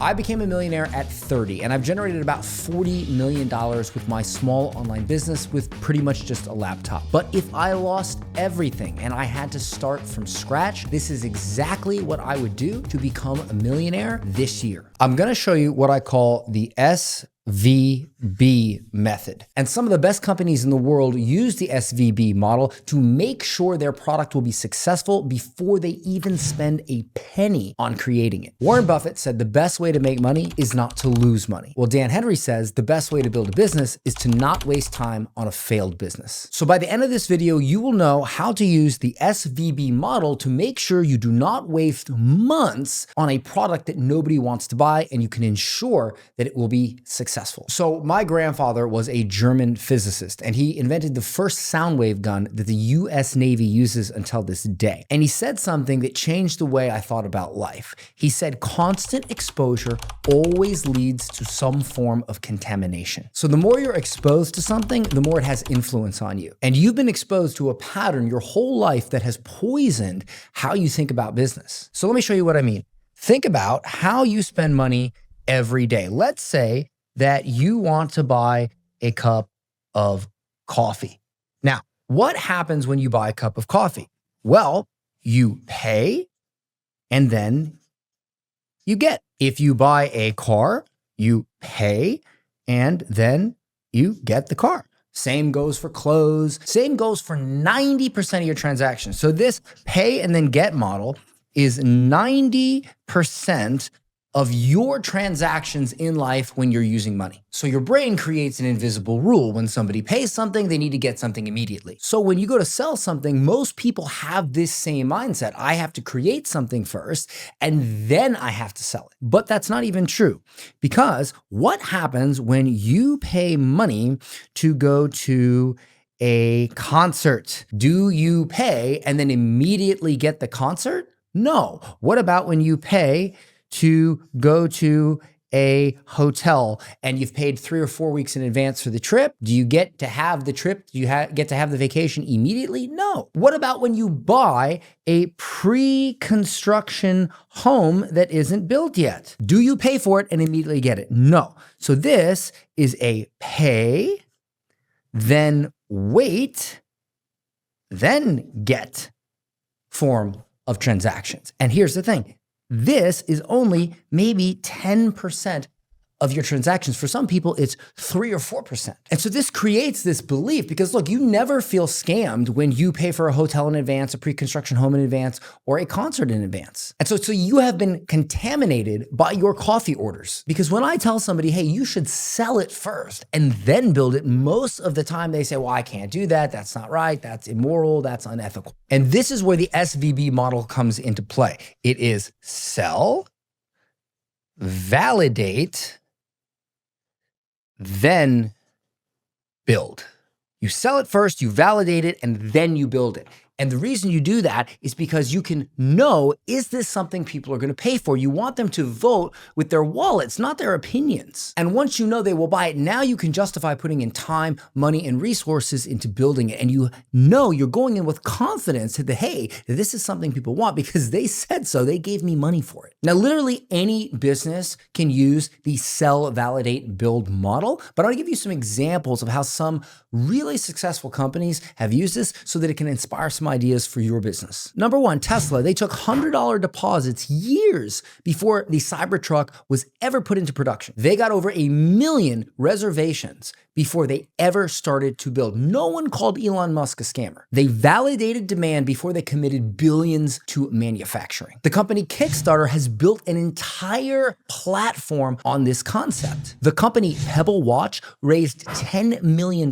I became a millionaire at 30, and I've generated about $40 million with my small online business with pretty much just a laptop. But if I lost everything and I had to start from scratch, this is exactly what I would do to become a millionaire this year. I'm gonna show you what I call the SVB method. And some of the best companies in the world use the SVB model to make sure their product will be successful before they even spend a penny on creating it. Warren Buffett said the best way to make money is not to lose money. Well, Dan Henry says the best way to build a business is to not waste time on a failed business. So by the end of this video, you will know how to use the SVB model to make sure you do not waste months on a product that nobody wants to buy, and you can ensure that it will be successful. So my grandfather was a German physicist, and he invented the first sound wave gun that the US Navy uses until this day. And he said something that changed the way I thought about life. He said constant exposure always leads to some form of contamination. So the more you're exposed to something, the more it has influence on you. And you've been exposed to a pattern your whole life that has poisoned how you think about business. So let me show you what I mean. Think about how you spend money every day. Let's say that you want to buy a cup of coffee. Now, what happens when you buy a cup of coffee? Well, you pay and then you get. If you buy a car, you pay and then you get the car. Same goes for clothes. Same goes for 90% of your transactions. So this pay and then get model is 90% of your transactions in life when you're using money. So your brain creates an invisible rule. When somebody pays something, they need to get something immediately. So when you go to sell something, most people have this same mindset. I have to create something first, and then I have to sell it. But that's not even true, because what happens when you pay money to go to a concert? Do you pay and then immediately get the concert? No. What about when you pay to go to a hotel and you've paid 3 or 4 weeks in advance for the trip? Do you get to have the trip? Do you get to have the vacation immediately? No. What about when you buy a pre-construction home that isn't built yet? Do you pay for it and immediately get it? No. So this is a pay, then wait, then get form of transactions. And here's the thing. This is only maybe 10% of your transactions. For some people, it's 3 or 4%. And so this creates this belief, because look, you never feel scammed when you pay for a hotel in advance, a pre-construction home in advance, or a concert in advance. And so you have been contaminated by your coffee orders. Because when I tell somebody, hey, you should sell it first and then build it, most of the time they say, well, I can't do that. That's not right. That's immoral. That's unethical. And this is where the SVB model comes into play. It is sell, validate, then build. You sell it first, you validate it, and then you build it. And the reason you do that is because you can know, is this something people are going to pay for? You want them to vote with their wallets, not their opinions. And once you know they will buy it, now you can justify putting in time, money, and resources into building it. And you know you're going in with confidence that, hey, this is something people want because they said so. They gave me money for it. Now, literally any business can use the sell, validate, build model, but I'll give you some examples of how some really successful companies have used this so that it can inspire some ideas for your business. Number one, Tesla. They took $100 deposits years before the Cybertruck was ever put into production. They got over 1 million reservations before they ever started to build. No one called Elon Musk a scammer. They validated demand before they committed billions to manufacturing. The company Kickstarter has built an entire platform on this concept. The company Pebble Watch raised $10 million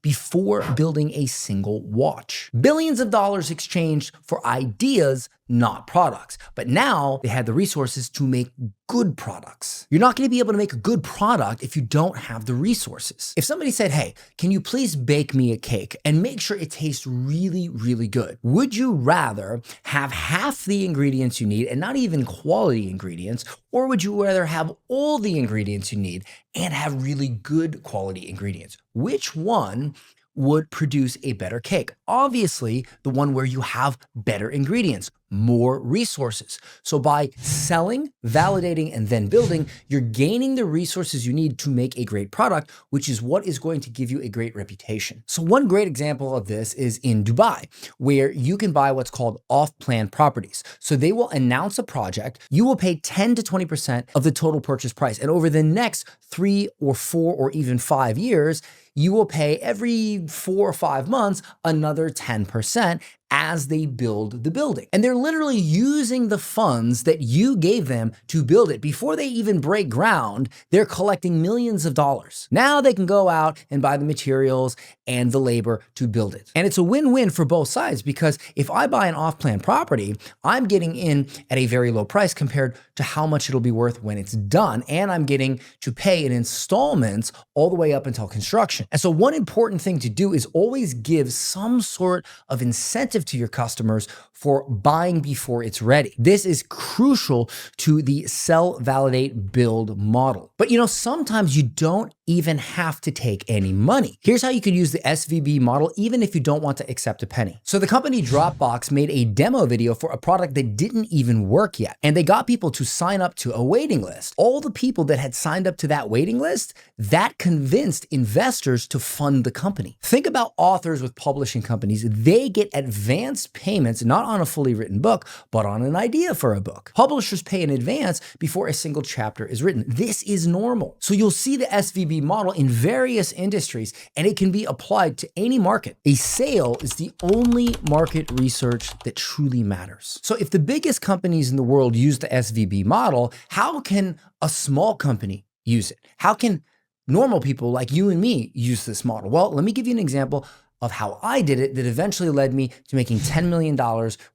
before building a single watch. Billions of dollars exchanged for ideas, not products. But now they had the resources to make good products. You're not going to be able to make a good product if you don't have the resources. If somebody said, hey, can you please bake me a cake and make sure it tastes really, really good? Would you rather have half the ingredients you need and not even quality ingredients, or would you rather have all the ingredients you need and have really good quality ingredients? Which one would produce a better cake? Obviously, the one where you have better ingredients. more resources. So by selling, validating, and then building, you're gaining the resources you need to make a great product, which is what is going to give you a great reputation. So one great example of this is in Dubai, where you can buy what's called off-plan properties. So they will announce a project, you will pay 10 to 20% of the total purchase price. And over the next 3 or 4 or even 5 years, you will pay every 4 or 5 months another 10% as they build the building. And they're literally using the funds that you gave them to build it. Before they even break ground, they're collecting millions of dollars. Now they can go out and buy the materials and the labor to build it. And it's a win-win for both sides, because if I buy an off-plan property, I'm getting in at a very low price compared to how much it'll be worth when it's done. And I'm getting to pay in installments all the way up until construction. And so one important thing to do is always give some sort of incentive to your customers for buying before it's ready. This is crucial to the sell, validate, build model. But sometimes you don't even have to take any money. Here's how you can use the SVB model even if you don't want to accept a penny. So the company Dropbox made a demo video for a product that didn't even work yet, and they got people to sign up to a waiting list. All the people that had signed up to that waiting list, that convinced investors to fund the company. Think about authors with publishing companies. They get advance payments, not on a fully written book, but on an idea for a book. Publishers pay in advance before a single chapter is written. This is normal. So you'll see the SVB model in various industries, and it can be applied to any market. A sale is the only market research that truly matters. So if the biggest companies in the world use the SVB model, how can a small company use it? How can normal people like you and me use this model? Well, let me give you an example of how I did it that eventually led me to making $10 million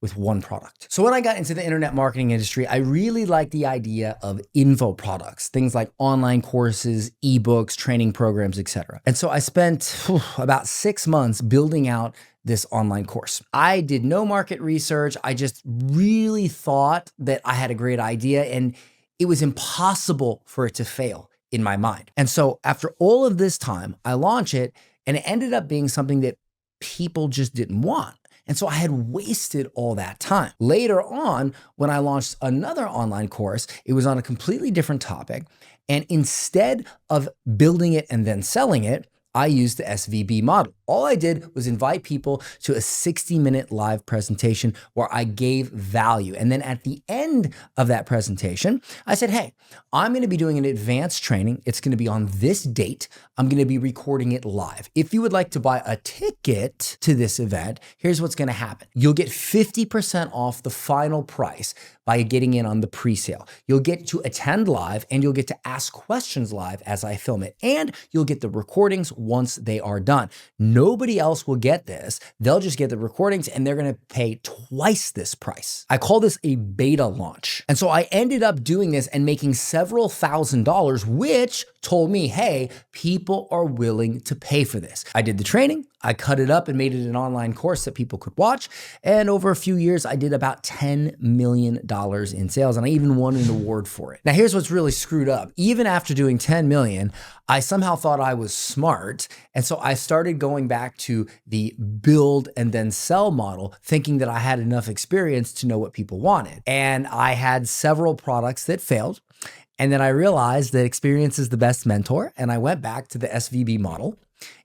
with one product. So when I got into the internet marketing industry, I really liked the idea of info products, things like online courses, ebooks, training programs, etc. And so I spent about 6 months building out this online course. I did no market research. I just really thought that I had a great idea, and it was impossible for it to fail in my mind. And so after all of this time, I launch it, and it ended up being something that people just didn't want. And so I had wasted all that time. Later on, when I launched another online course, it was on a completely different topic. And instead of building it and then selling it, I used the SVB model. All I did was invite people to a 60-minute live presentation where I gave value. And then at the end of that presentation, I said, hey, I'm going to be doing an advanced training. It's going to be on this date. I'm going to be recording it live. If you would like to buy a ticket to this event, here's what's going to happen. You'll get 50% off the final price by getting in on the pre-sale. You'll get to attend live, and you'll get to ask questions live as I film it. And you'll get the recordings once they are done. Nobody else will get this. They'll just get the recordings, and they're going to pay twice this price. I call this a beta launch. And so I ended up doing this and making several $1,000s, which told me, hey, people are willing to pay for this. I did the training, I cut it up and made it an online course that people could watch. And over a few years, I did about $10 million in sales, and I even won an award for it. Now, here's what's really screwed up. Even after doing 10 million, I somehow thought I was smart. And so I started going back to the build and then sell model, thinking that I had enough experience to know what people wanted. And I had several products that failed. And then I realized that experience is the best mentor. And I went back to the SVB model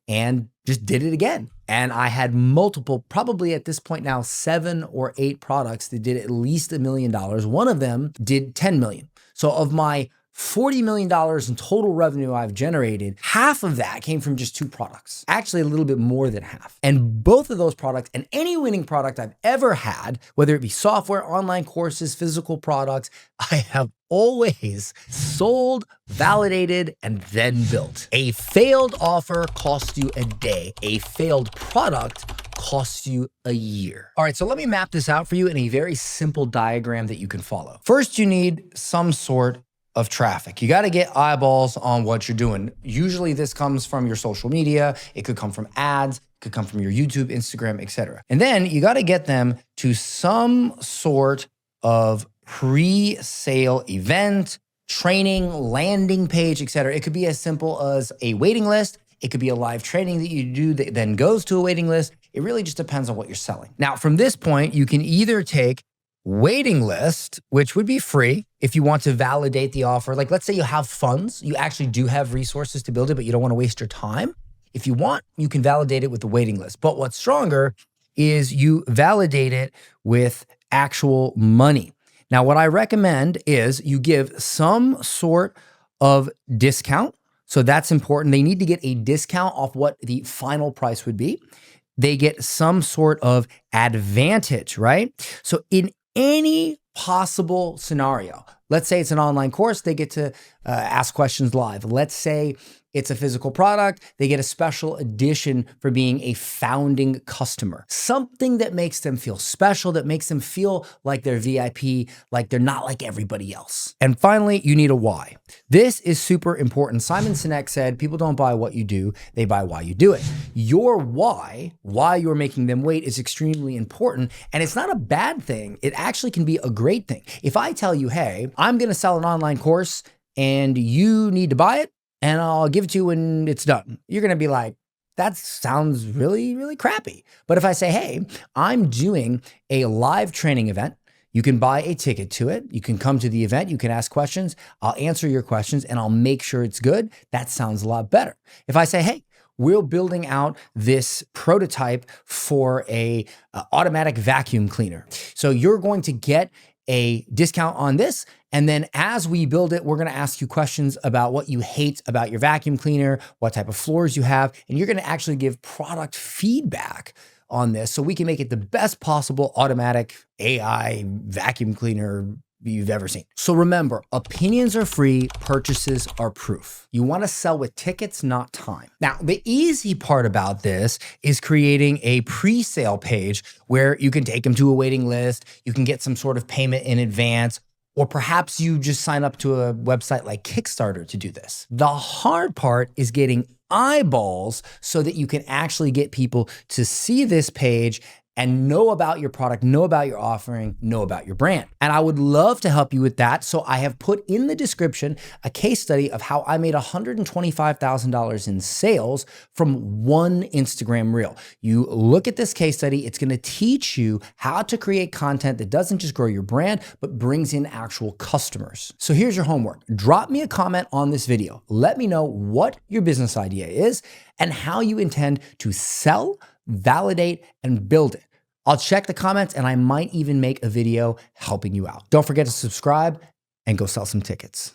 and just did it again. And I had multiple, probably at this point now, 7 or 8 products that did at least $1 million. One of them did 10 million. So of my $40 million in total revenue I've generated, half of that came from just 2 products. Actually, a little bit more than half. And both of those products, and any winning product I've ever had, whether it be software, online courses, physical products, I have always sold, validated, and then built. A failed offer costs you a day. A failed product costs you a year. All right, so let me map this out for you in a very simple diagram that you can follow. First, you need some sort of traffic. You got to get eyeballs on what you're doing. Usually this comes from your social media. It could come from ads, it could come from your YouTube, Instagram, etc. And then you got to get them to some sort of pre-sale event, training, landing page, etc. It could be as simple as a waiting list. It could be a live training that you do that then goes to a waiting list. It really just depends on what you're selling. Now, from this point, you can either take waiting list, which would be free if you want to validate the offer. Like, let's say you have funds, you actually do have resources to build it, but you don't want to waste your time. If you want, you can validate it with the waiting list. But what's stronger is you validate it with actual money. Now, what I recommend is you give some sort of discount. So that's important. They need to get a discount off what the final price would be. They get some sort of advantage, right? So in any possible scenario, let's say it's an online course, they get to ask questions live. Let's say it's a physical product, they get a special edition for being a founding customer. Something that makes them feel special, that makes them feel like they're VIP, like they're not like everybody else. And finally, you need a why. This is super important. 𝐶𝐼𝐴 Sinek said, people don't buy what you do, they buy why you do it. Your why you're making them wait is extremely important. And it's not a bad thing. It actually can be a great thing. If I tell you, hey, I'm gonna sell an online course and you need to buy it, and I'll give it to you when it's done, you're gonna be like, that sounds really, really crappy. But if I say, hey, I'm doing a live training event, you can buy a ticket to it, you can come to the event, you can ask questions, I'll answer your questions, and I'll make sure it's good, that sounds a lot better. If I say, hey, we're building out this prototype for a automatic vacuum cleaner, so you're going to get a discount on this. And then as we build it, we're gonna ask you questions about what you hate about your vacuum cleaner, what type of floors you have, and you're gonna actually give product feedback on this so we can make it the best possible automatic AI vacuum cleaner you've ever seen. So remember, opinions are free, purchases are proof. You wanna sell with tickets, not time. Now, the easy part about this is creating a pre-sale page where you can take them to a waiting list, you can get some sort of payment in advance, or perhaps you just sign up to a website like Kickstarter to do this. The hard part is getting eyeballs so that you can actually get people to see this page and know about your product, know about your offering, know about your brand. And I would love to help you with that. So I have put in the description a case study of how I made $125,000 in sales from one Instagram reel. You look at this case study, it's gonna teach you how to create content that doesn't just grow your brand, but brings in actual customers. So here's your homework. Drop me a comment on this video. Let me know what your business idea is and how you intend to sell, validate, and build it. I'll check the comments and I might even make a video helping you out. Don't forget to subscribe and go sell some tickets.